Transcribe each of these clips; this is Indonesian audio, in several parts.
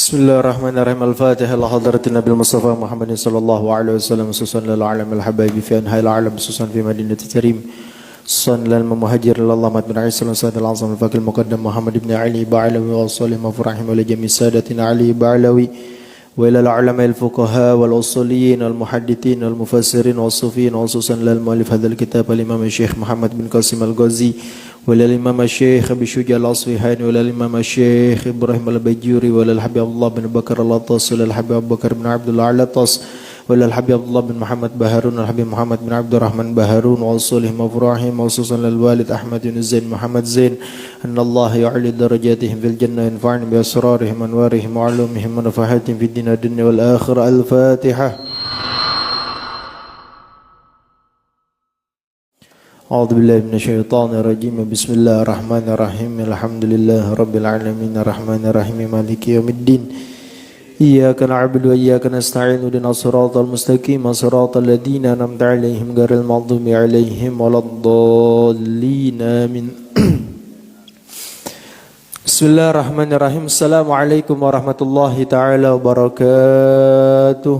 Bismillahirrahmanirrahim. Al-Fatihah ila hadratin Nabil Mustafa Muhammadin sallallahu alaihi wasallam susan lil alam al habaib fi anha'il alam susan fi madinati karim susan lil muhajir lil Allah bin Isa al azam al faqil muqaddam Muhammad ibn Ali Ba'alawi wa salih mafrahim wa jami' sadatina Ali Ba'alawi wa ila al ulama al fuqaha wal usuliyin wal muhaddithin wal mufassirin wal sufiyin wa susan lil muallif hadzal kitab al imam Syekh Muhammad bin Qasim al-Ghazi وللإمام الشيخ بشجاع الأصفهاني وللإمام الشيخ إبراهيم البيجوري وللحبيب الله بن بكر اللطاس وللحبيب أبو بكر بن عبد الله اللطاس وللحبيب الله بن محمد بهارون والحبيب محمد بن عبد الرحمن بهارون وصالحهم وفراحهم وخصوصا للوالد أحمد بن زين محمد زين أن الله يعلي درجاتهم في الجنة ينفعني بأسرارهم وأنوارهم وعلومهم ونفحاتهم في الدين والدنيا والآخرة. الفاتحة. أعوذ بالله من الشيطان الرجيم. بسم الله الرحمن الرحيم. الحمد لله رب العالمين الرحمن الرحيم مالك يوم الدين إياك نعبد وإياك نستعين اهدنا الصراط المستقيم صراط الذين أنعمت عليهم غير المغضوب عليهم ولا الضالين آمين. بسم الله الرحمن الرحيم. السلام عليكم ورحمة الله تعالى وبركاته.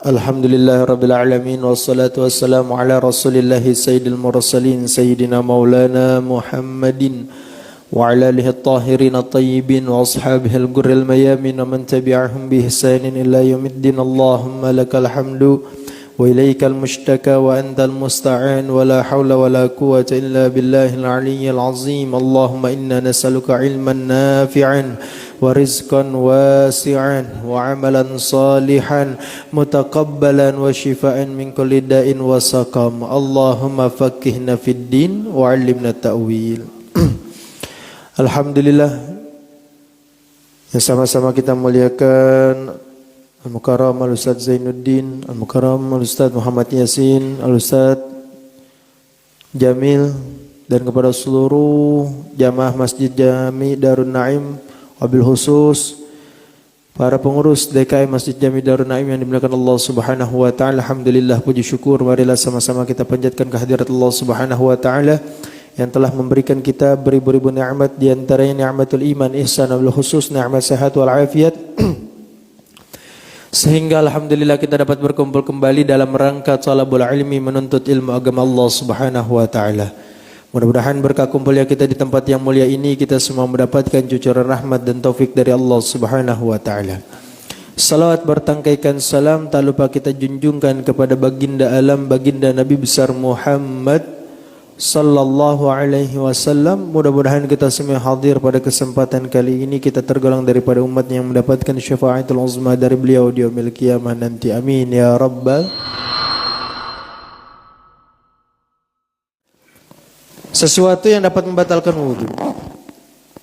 Alhamdulillah Rabbil Alamin wassalatu wassalamu ala rasulillahi sayyidil mursalin sayyidina maulana Muhammadin wa ala alihi at-tahirin at-tayyibin wa ashabihi al-gurril mayamin wa man tabi'ahum bi ihsanin ila yaumiddin. Allahumma lakal hamdu wa ilaikal mushtaka wa antal musta'an wa la hawla wa la quwwata illa billahil aliyyil azim. Allahumma inna nas'aluka ilman nafi'an wa rizqan wasi'an wa amalan salihan mutaqabbalan wa shifaan min kulli da'in wa saqam. Allahumma faqihna fid din wa 'allimna ta'wil. Alhamdulillah, ya sama-sama kita muliakan Al-Mukarram Al-Ustaz Zainuddin, Al-Mukarram Al-Ustaz Muhammad Yasin, Al-Ustaz Jamil, dan kepada seluruh jamaah Masjid Jami Darun Naim, wabil khusus para pengurus DKI Masjid Jami Darun Naim yang dimuliakan Allah Subhanahu wa taala. Alhamdulillah, puji syukur marilah sama-sama kita panjatkan kehadirat Allah Subhanahu wa taala yang telah memberikan kita beribu-ribu nikmat, di antaranya nikmatul iman, ihsan, wabil khusus nikmat sehat wal afiat, sehingga alhamdulillah kita dapat berkumpul kembali dalam rangka talabul ilmi, menuntut ilmu agama Allah Subhanahu wa taala. Mudah-mudahan berkah kumpulnya kita di tempat yang mulia ini, kita semua mendapatkan cucuran rahmat dan taufik dari Allah Subhanahu wa taala. Salawat bertangkaikan salam tak lupa kita junjungkan kepada baginda alam, baginda Nabi besar Muhammad sallallahu alaihi wasallam. Mudah-mudahan kita semua hadir pada kesempatan kali ini, kita tergolong daripada umat yang mendapatkan syafaatul uzma dari beliau di yaumil qiyamah nanti. Amin ya rabbal. Sesuatu yang dapat membatalkan wudhu.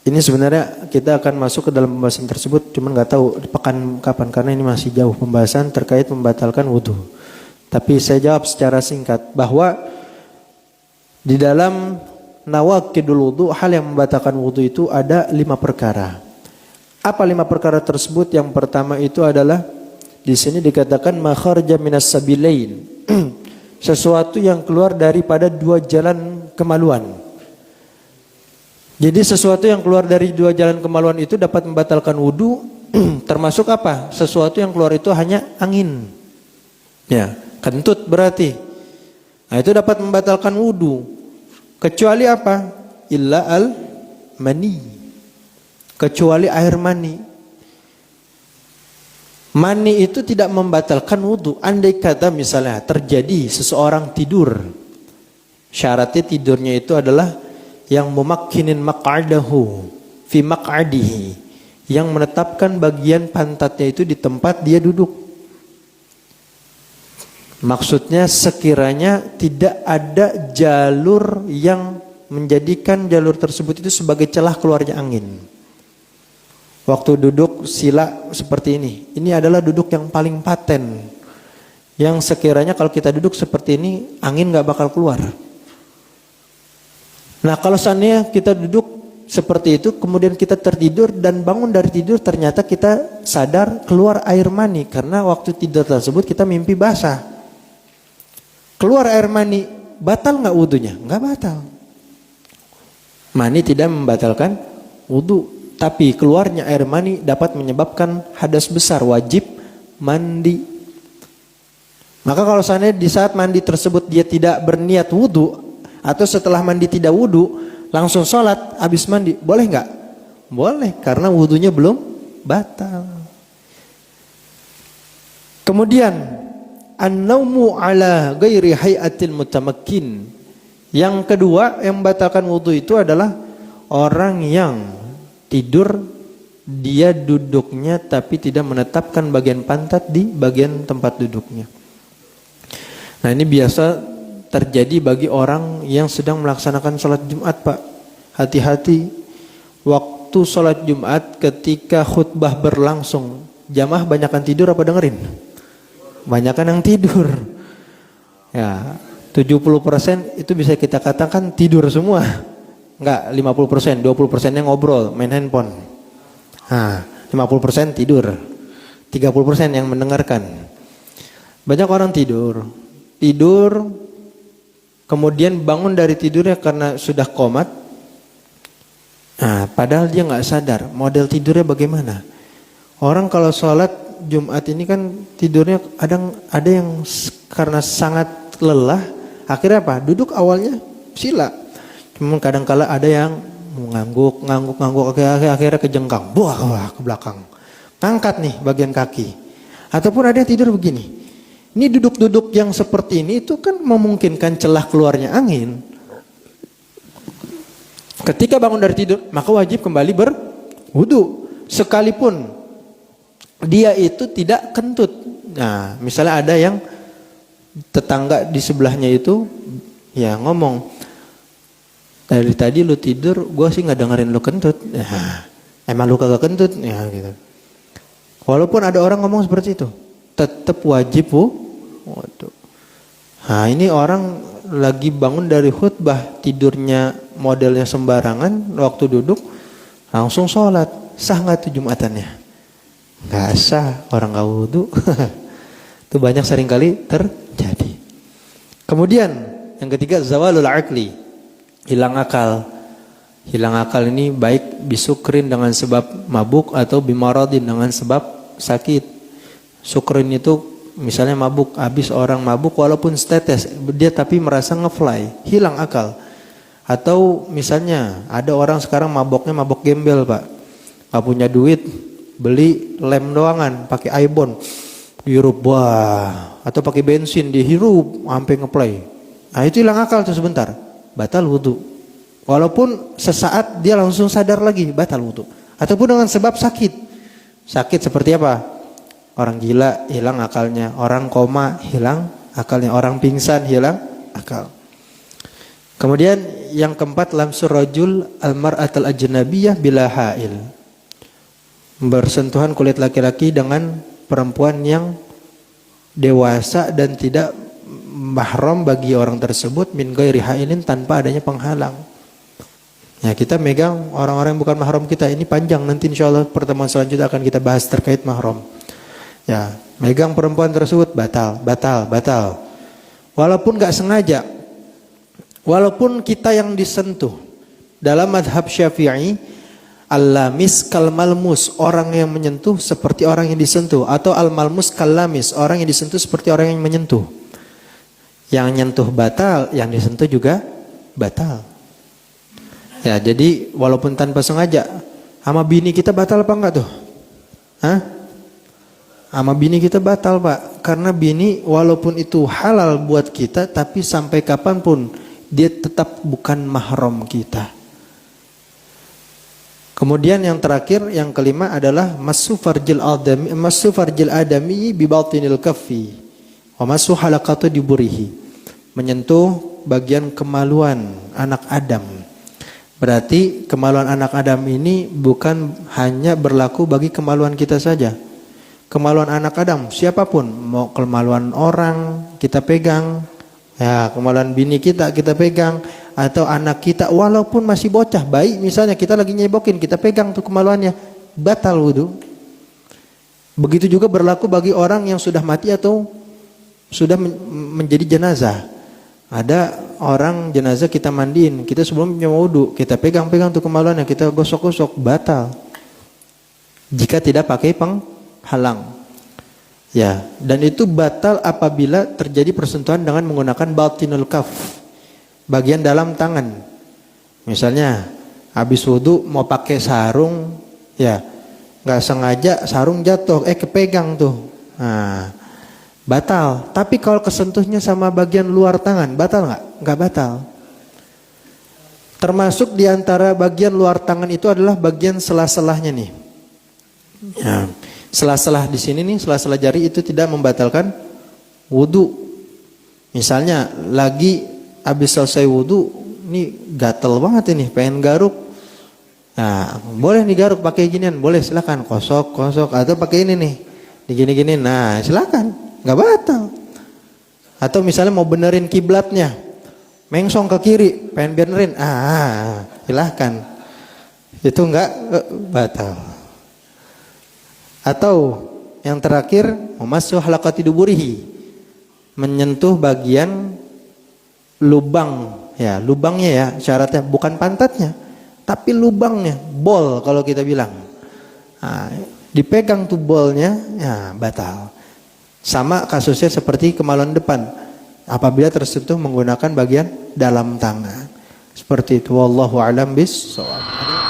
Ini sebenarnya kita akan masuk ke dalam pembahasan tersebut, cuman nggak tahu di pekan kapan karena ini masih jauh pembahasan terkait membatalkan wudhu. Tapi saya jawab secara singkat bahwa di dalam nawaqidul wudhu, hal yang membatalkan wudhu itu ada 5 perkara. Apa 5 perkara tersebut? Yang pertama itu adalah di sini dikatakan makharja minas sabilain. Sesuatu yang keluar daripada 2 jalan kemaluan. Jadi sesuatu yang keluar dari 2 jalan kemaluan itu dapat membatalkan wudu. Termasuk apa? Sesuatu yang keluar itu hanya angin. Ya, kentut berarti. Nah, itu dapat membatalkan wudu. Kecuali apa? Illa al-mani. Kecuali air mani. Mani itu tidak membatalkan wudu. Andai kata misalnya terjadi seseorang tidur, syaratnya tidurnya itu adalah yang mumakkinin maq'adahu fi maq'adihi, yang menetapkan bagian pantatnya itu di tempat dia duduk. Maksudnya sekiranya tidak ada jalur yang menjadikan jalur tersebut itu sebagai celah keluarnya angin. Waktu duduk sila seperti ini adalah duduk yang paling paten, yang sekiranya kalau kita duduk seperti ini angin gak bakal keluar. Nah, kalau seandainya kita duduk seperti itu kemudian kita tertidur dan bangun dari tidur ternyata kita sadar keluar air mani, karena waktu tidur tersebut kita mimpi basah. Keluar air mani, batal gak wudunya? Gak batal. Mani tidak membatalkan wudu, tapi keluarnya air mani dapat menyebabkan hadas besar, wajib mandi. Maka kalau seandainya di saat mandi tersebut dia tidak berniat wudu, atau setelah mandi tidak wudu, langsung sholat, habis mandi, boleh nggak? Boleh, karena wudunya belum batal. Kemudian an-naumu ala ghairi hayatil mutamakkin. Yang kedua yang membatalkan wudu itu adalah orang yang tidur, dia duduknya tapi tidak menetapkan bagian pantat di bagian tempat duduknya. Nah, ini biasa terjadi bagi orang yang sedang melaksanakan sholat Jumat, Pak. Hati-hati, waktu sholat Jumat ketika khutbah berlangsung, jamaah banyakan tidur apa dengerin? Banyakan yang tidur. Ya, 70% itu bisa kita katakan tidur semua. Enggak, 50%, 20% yang ngobrol, main handphone. Nah, 50% tidur. 30% yang mendengarkan. Banyak orang tidur, kemudian bangun dari tidurnya karena sudah qomat. Nah, padahal dia nggak sadar model tidurnya bagaimana. Orang kalau sholat Jumat ini kan tidurnya ada yang karena sangat lelah, akhirnya apa? Duduk awalnya sila. Cuma kadang-kala ada yang ngangguk, akhirnya kejengkang, buah ke belakang. Angkat nih bagian kaki. Ataupun ada yang tidur begini. Ini duduk-duduk yang seperti ini itu kan memungkinkan celah keluarnya angin. Ketika bangun dari tidur, maka wajib kembali berwudu. Sekalipun dia itu tidak kentut. Nah, misalnya ada yang tetangga di sebelahnya itu ya ngomong, dari tadi lu tidur, gue sih nggak dengerin lu kentut. Nah, emang lu kagak kentut? Ya gitu. Walaupun ada orang ngomong seperti itu, tetap wajib wudu. Nah, ini orang lagi bangun dari khutbah, tidurnya modelnya sembarangan, waktu duduk langsung sholat, sah nggak tuh Jumatannya? Nggak sah, orang nggak wudu. Itu banyak seringkali terjadi. Kemudian yang ketiga, zawalul aqli, hilang akal. Hilang akal ini baik bisukrin dengan sebab mabuk atau bimaradin dengan sebab sakit. Sukrin itu misalnya mabuk, habis orang mabuk walaupun setetes, dia tapi merasa ngefly, hilang akal. Atau misalnya ada orang sekarang maboknya mabok gembel, Pak. Gak punya duit, beli lem doangan, pakai iPhone, dihirup, wah, atau pakai bensin dihirup sampai ngeplay. Nah, itu hilang akal tuh sebentar, batal wudu. Walaupun sesaat dia langsung sadar lagi, batal wudu. Ataupun dengan sebab sakit. Sakit seperti apa? Orang gila hilang akalnya, orang koma hilang akalnya, orang pingsan hilang akal. Kemudian yang keempat, lamsur rajul al-mar'atul ajnabiyah bila hail. Bersentuhan kulit laki-laki dengan perempuan yang dewasa dan tidak mahram bagi orang tersebut min ghairi hailin, tanpa adanya penghalang. Ya, kita megang orang-orang yang bukan mahram kita. Ini panjang, nanti insyaallah pertemuan selanjutnya akan kita bahas terkait mahram. Ya, megang perempuan tersebut batal. Walaupun gak sengaja, walaupun kita yang disentuh. Dalam madhab Syafi'i, al-lamis kal-malmus, orang yang menyentuh seperti orang yang disentuh. Atau al-malmus kal-lamis, orang yang disentuh seperti orang yang menyentuh. Yang nyentuh batal, yang disentuh juga batal. Ya, jadi walaupun tanpa sengaja, sama bini kita batal apa enggak tuh? Hah? Sama bini kita batal, Pak. Karena bini walaupun itu halal buat kita, tapi sampai kapanpun dia tetap bukan mahram kita. Kemudian yang terakhir, yang kelima adalah massu farjil adami bi batinil kaffi wa massu halaqatu diburihi. Menyentuh bagian kemaluan anak Adam. Berarti kemaluan anak Adam ini bukan hanya berlaku bagi kemaluan kita saja. Kemaluan anak Adam, siapapun, mau kemaluan orang kita pegang, ya kemaluan bini kita pegang, atau anak kita walaupun masih bocah, bayi misalnya kita lagi nyebokin, kita pegang tuh kemaluannya, batal wudu. Begitu juga berlaku bagi orang yang sudah mati atau sudah menjadi jenazah. Ada orang jenazah kita mandiin, kita sebelumnya mau wudu, kita pegang-pegang tuh kemaluannya, kita gosok-gosok, batal. Jika tidak pakai penghalang. Ya, dan itu batal apabila terjadi persentuhan dengan menggunakan batinul kaf, bagian dalam tangan. Misalnya habis wudu mau pakai sarung, ya nggak sengaja sarung jatuh, kepegang tuh, nah batal. Tapi kalau kesentuhnya sama bagian luar tangan, batal nggak? Nggak batal. Termasuk diantara bagian luar tangan itu adalah bagian sela-selahnya nih. Ya, sela-selah di sini nih, sela-sela jari itu tidak membatalkan wudu. Misalnya lagi habis selesai wudu, ini gatel banget ini, pengen garuk. Nah, boleh digaruk pakai ginian, boleh silakan, kosok atau pakai ini nih, digini-gini. Nah, silakan, nggak batal. Atau misalnya mau benerin kiblatnya, mengsong ke kiri, pengen benerin, silakan, itu nggak batal. Atau yang terakhir, memasuk halaqati duburihi, menyentuh bagian lubang, ya lubangnya ya, syaratnya bukan pantatnya, tapi lubangnya, bol kalau kita bilang. Nah, dipegang tuh bolnya, ya batal. Sama kasusnya seperti kemaluan depan, apabila tersentuh menggunakan bagian dalam tangan. Seperti itu, wallahu a'lam bis shawab.